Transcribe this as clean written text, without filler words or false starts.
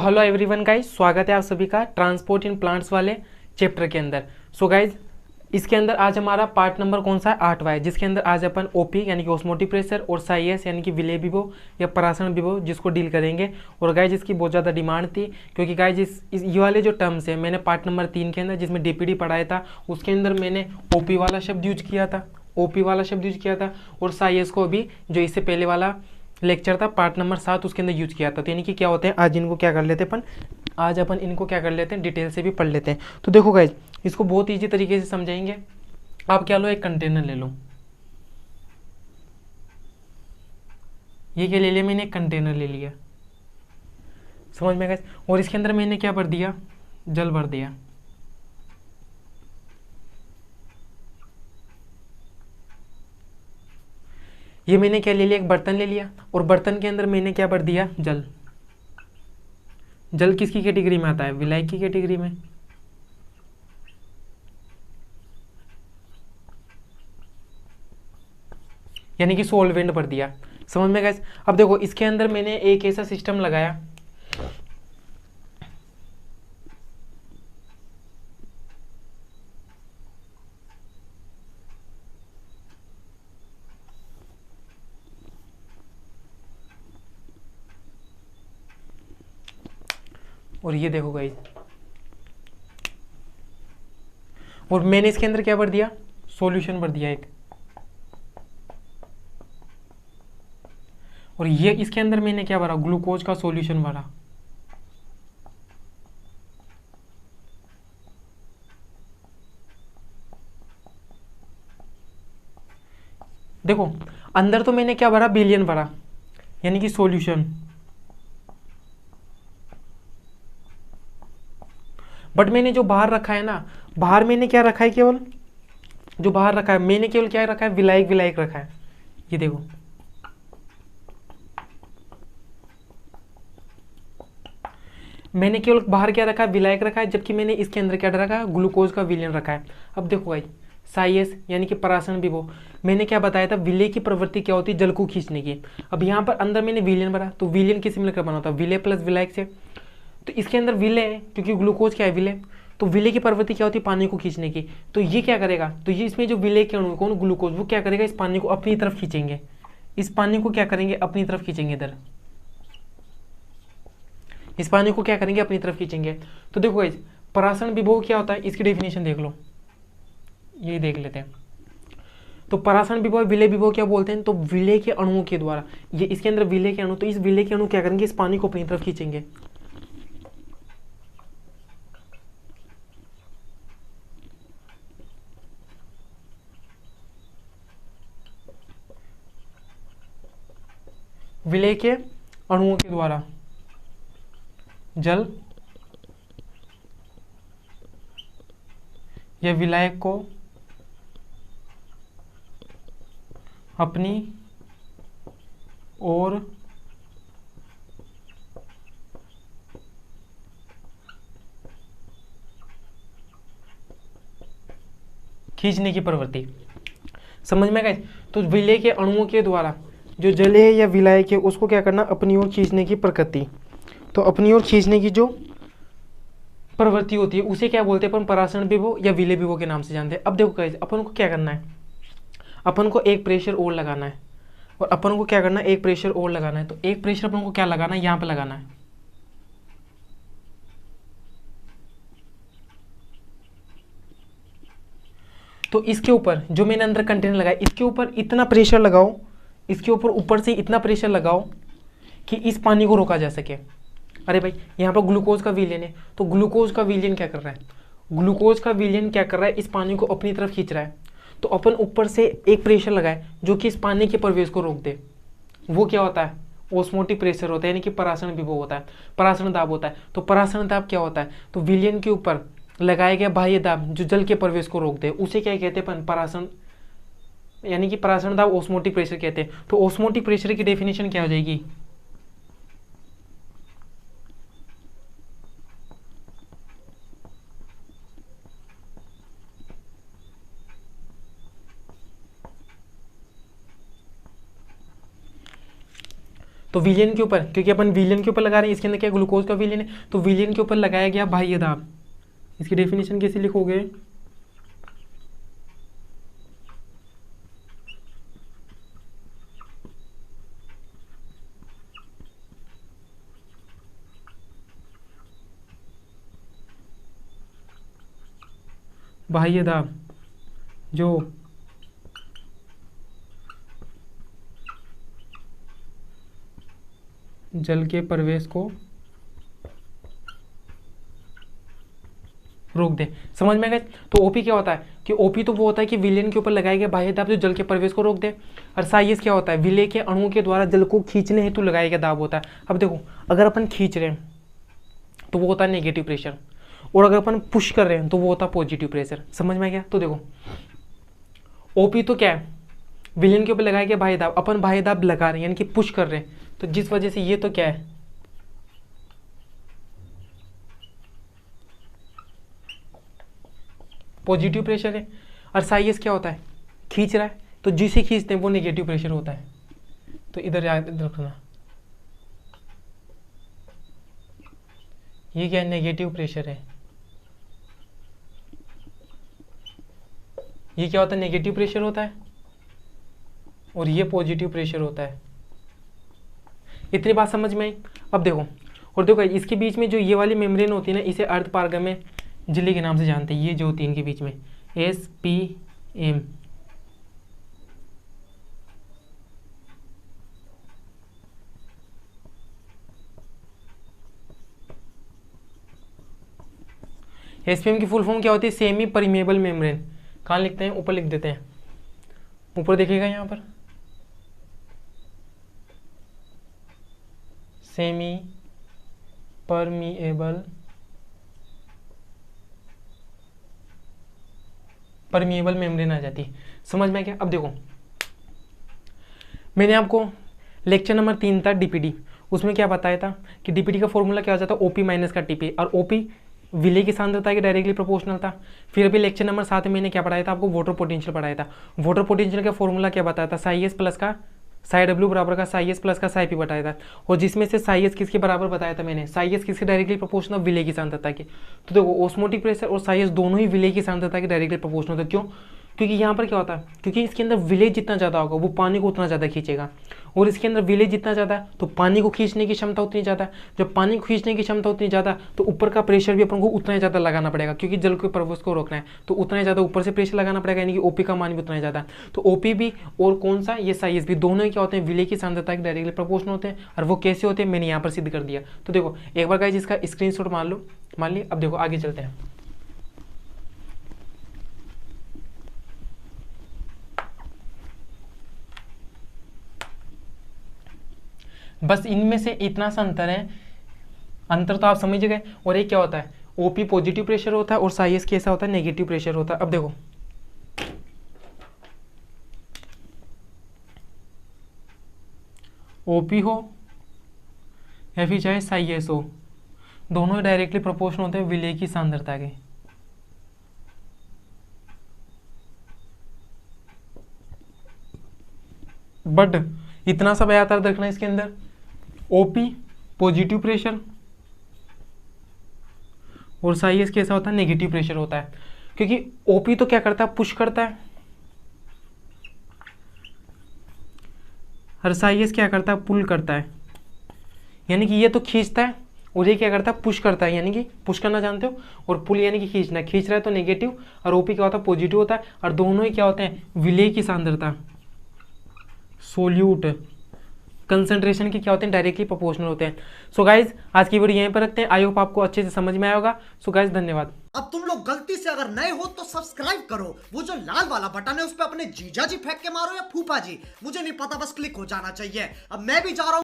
Hello everyone guys, स्वागत है आप सभी का ट्रांसपोर्ट इन प्लांट्स वाले चैप्टर के अंदर। सो गाइज, इसके अंदर आज हमारा पार्ट नंबर कौन सा है? 8वां है, जिसके अंदर आज अपन ओपी यानी कि ऑस्मोटिक प्रेशर और साइएस यानी कि विलय विभव या परासरण विभव जिसको डील करेंगे। और गाइज इसकी बहुत ज़्यादा डिमांड थी, क्योंकि गाइज ये वाले जो टर्म्स है मैंने पार्ट नंबर 3 के अंदर जिसमें डीपीडी पढ़ाया था उसके अंदर मैंने ओपी वाला शब्द यूज किया था, और साइएस को भी जो इससे पहले वाला लेक्चर था पार्ट नंबर 7 उसके अंदर यूज किया था। तो यानी कि क्या होते हैं, आज इनको क्या कर लेते हैं आज अपन इनको क्या कर लेते हैं, डिटेल से भी पढ़ लेते हैं। तो देखो गाइज, इसको बहुत ईजी तरीके से समझाएंगे। आप क्या लो, एक कंटेनर ले लो। ये क्या ले लिया मैंने? एक कंटेनर ले लिया, समझ में गाइज। और इसके अंदर मैंने क्या भर दिया? जल भर दिया। ये मैंने क्या ले लिया? एक बर्तन ले लिया, और बर्तन के अंदर मैंने क्या भर दिया? जल। जल किसकी कैटेगरी में आता है? विलायक की कैटेगरी में। यानी कि सोलवेंट भर दिया, समझ में गाइस। अब देखो इसके अंदर मैंने एक ऐसा सिस्टम लगाया, और ये देखो गाइस, और मैंने इसके अंदर क्या भर दिया? सॉल्यूशन भर दिया एक। और ये इसके अंदर मैंने क्या भरा? ग्लूकोज का सॉल्यूशन भरा। देखो अंदर तो मैंने क्या भरा? बिलियन भरा, यानी कि सॉल्यूशन। बट मैंने जो बाहर रखा है ना, बाहर मैंने क्या रखा है? केवल जो बाहर रखा है मैंने केवल क्या रखा है? विलायक विलायक रखा है। ये देखो, मैंने केवल बाहर क्या रखा है? विलायक रखा है, जबकि मैंने इसके अंदर क्या रखा है? ग्लूकोज का विलयन रखा है। अब देखो भाई, साइएस यानी कि परासरण विभव, मैंने क्या बताया था? विलय की प्रवृत्ति क्या होती है? जल को खींचने की। अब यहाँ पर अंदर मैंने विलयन भरा, तो विलयन किस मिलकर बना होता है? विलय प्लस विलायक से। तो इसके अंदर विलय है, क्योंकि ग्लूकोज क्या है? विलय। तो विलय की प्रवृत्ति क्या होती है? पानी को खींचने की। तो ये क्या करेगा? तो ये इसमें जो विलय के अणु कौन? ग्लूकोज, वो क्या करेगा? इस पानी को अपनी तरफ खींचेंगे। इस पानी को क्या करेंगे? अपनी तरफ खींचेंगे। इधर इस पानी को क्या करेंगे? अपनी तरफ खींचेंगे। तो देखो गाइस, परासरण विभव क्या होता है? इसकी डेफिनेशन देख लो, ये देख लेते हैं। तो परासरण विभव, विलय विभव क्या बोलते हैं? तो विलय के अणुओं के द्वारा, ये इसके अंदर विलय के अणु, तो इस विलय के अणु क्या करेंगे? इस पानी को अपनी तरफ खींचेंगे। विलय के अणुओं के द्वारा जल या विलायक को अपनी ओर खींचने की प्रवृत्ति, समझ में गए। तो विलय के अणुओं के द्वारा जो जल है या विलायक है उसको क्या करना? अपनी ओर खींचने की प्रकृति। तो अपनी ओर खींचने की जो प्रवृत्ति होती है उसे क्या बोलते हैं अपन? परासरण विभव या विलय विभव के नाम से जानते हैं। अब देखो गाइस, अपन को क्या करना है? अपन को एक प्रेशर और लगाना है, और अपन को क्या करना है? एक प्रेशर और लगाना है। तो एक प्रेशर अपन को क्या लगाना है? यहाँ पे लगाना है। तो इसके ऊपर जो मैंने अंदर कंटेनर लगाया, इसके ऊपर इतना प्रेशर लगाओ, इसके ऊपर ऊपर से इतना प्रेशर लगाओ कि इस पानी को रोका जा सके। अरे भाई, यहाँ पर ग्लूकोज का विलयन है, तो ग्लूकोज का विलयन क्या कर रहा है? ग्लूकोज का विलयन क्या कर रहा है? इस पानी को अपनी तरफ खींच रहा है। तो अपन ऊपर से एक प्रेशर लगाए जो कि इस पानी के प्रवेश को रोक दे। वो क्या होता है? ऑस्मोटिक प्रेशर होता है, यानी कि परासरण विभव होता है, परासरण दाब होता है। तो परासरण दाब क्या होता है? तो विलयन के ऊपर लगाया गया बाह्य दाब जो जल के प्रवेश को रोक दे, उसे क्या कहते हैं? परासरण, यानी कि परासरण दाब ऑस्मोटिक प्रेशर कहते हैं। तो ऑस्मोटिक प्रेशर की डेफिनेशन क्या हो जाएगी? तो विलियन के ऊपर, क्योंकि अपन विलियन के ऊपर लगा रहे हैं, इसके अंदर क्या ग्लूकोज का विलियन है, तो विलियन के ऊपर लगाया गया बाह्य दाब। इसकी डेफिनेशन कैसे लिखोगे, बाह्य दाब जो जल के प्रवेश को रोक दे। समझ में गए। तो ओपी क्या होता है कि ओपी तो वो होता है कि विलयन के ऊपर लगाया गया बाह्य दाब जो जल के प्रवेश को रोक दे, और साइएस क्या होता है, विलय के अणुओं के द्वारा जल को खींचने हेतु लगाया गया दाब होता है। अब देखो, अगर अपन खींच रहे हैं तो वो होता है नेगेटिव प्रेशर, और अगर अपन पुश कर रहे हैं तो वो होता है पॉजिटिव प्रेशर। समझ में गया। तो देखो ओपी तो क्या है, विलयन के ऊपर लगाया गया बाह्य दाब, अपन बाह्य दाब लगा रहे हैं यानी कि पुश कर रहे हैं, तो जिस वजह से ये तो क्या है, पॉजिटिव प्रेशर है। और साइएस क्या होता है, खींच रहा है, तो जिसे खींचते हैं वो नेगेटिव प्रेशर होता है। तो इधर याद रखना, ये क्या है, नेगेटिव प्रेशर है। ये क्या होता है, नेगेटिव प्रेशर होता है, और ये पॉजिटिव प्रेशर होता है। इतनी बात समझ में आई। अब देखो, और देखो इसके बीच में जो ये वाली मेम्ब्रेन होती है ना, इसे अर्ध पारगम्य झिल्ली के नाम से जानते हैं। ये जो होती है इनके बीच में SPM, SPM की फुल फॉर्म क्या होती है, सेमी परमेबल मेम्ब्रेन। कहाँ लिखते हैं, ऊपर लिख देते हैं, ऊपर देखिएगा यहाँ पर, सेमी परमिएबल मेम्ब्रेन आ जाती है। समझ में क्या। अब देखो, मैंने आपको लेक्चर नंबर 3 था DPD, उसमें क्या बताया था कि DPD का फॉर्मूला क्या हो जाता है, OP माइनस का TP, और OP विलय की सांद्रता के डायरेक्टली प्रोपोर्शनल था। फिर अभी लेक्चर नंबर 7 में मैंने क्या पढ़ाया था, आपको वाटर पोटेंशियल पढ़ाया था। वाटर पोटेंशियल का फॉर्मूला क्या बताया था, साई एस प्लस का साई डब्ल्यू बराबर का साई एस प्लस का साई पी बताया था, और जिसमें से साई एस किसके बराबर बताया था मैंने, साई एस किसके डायरेक्टली प्रोपोर्शनल, विलय की सांद्रता के। तो देखो ऑस्मोटिक प्रेशर और साई एस दोनों ही विलय की सांद्रता के डायरेक्टली प्रोपोर्शनल होता है। क्यों, क्योंकि यहाँ पर क्या होता है, क्योंकि इसके अंदर विलय जितना ज़्यादा होगा वो पानी को उतना ज़्यादा खींचेगा, और इसके अंदर विलय जितना ज़्यादा है तो पानी को खींचने की क्षमता उतनी ज़्यादा है। जब पानी को खींचने की क्षमता उतनी ज़्यादा तो ऊपर का प्रेशर भी अपन को उतना ही ज़्यादा लगाना पड़ेगा, क्योंकि जल के प्रवेश को रोकना है तो उतना ही ज़्यादा ऊपर से प्रेशर लगाना पड़ेगा, यानी कि ओपी का मान भी उतना ही ज़्यादा। तो ओपी भी और कौन सा, ये साइएस भी, दोनों ही क्या होते हैं, विलय की सांद्रता के डायरेक्टली प्रोपोर्शनल होते हैं। और वो कैसे होते हैं मैंने यहाँ पर सिद्ध कर दिया। तो देखो एक बार गाइस इसका स्क्रीनशॉट मान लिया। अब देखो आगे चलते हैं। बस इनमें से इतना सा अंतर है, अंतर तो आप समझ गए। और ये क्या होता है, ओपी पॉजिटिव प्रेशर होता है और साइएस कैसा होता है, नेगेटिव प्रेशर होता है। अब देखो ओपी हो या फिर चाहे साइएस हो, दोनों डायरेक्टली प्रोपोर्शनल होते हैं विलय की सांद्रता के। बट इतना सा याद रखना इसके अंदर, ओपी पॉजिटिव प्रेशर और साइएस कैसा होता है, नेगेटिव प्रेशर होता है। क्योंकि ओपी तो क्या करता है, पुश करता है, और साइएस क्या करता है, पुल करता है। यानी कि ये तो खींचता है और ये क्या करता है, पुश करता है, यानी कि पुश करना जानते हो, और पुल यानी कि खींचना, खींच रहा है तो नेगेटिव, और ओपी क्या होता है, पॉजिटिव होता है। और दोनों ही क्या होते हैं, विलय की सांद्रता, सोल्यूट कंसंट्रेशन के क्या होते हैं, डायरेक्टली प्रोपोर्शनल होते हैं। सो गाइज आज की वीडियो यहीं पर रखते हैं। आई होप आपको अच्छे से समझ में आया होगा। सो गाइज धन्यवाद। अब तुम लोग गलती से अगर नए हो तो सब्सक्राइब करो, वो जो लाल वाला बटन है उस पर अपने जीजा जी फेंक के मारो या फूफा जी, मुझे नहीं पता, बस क्लिक हो जाना चाहिए। अब मैं भी जा रहा हूं।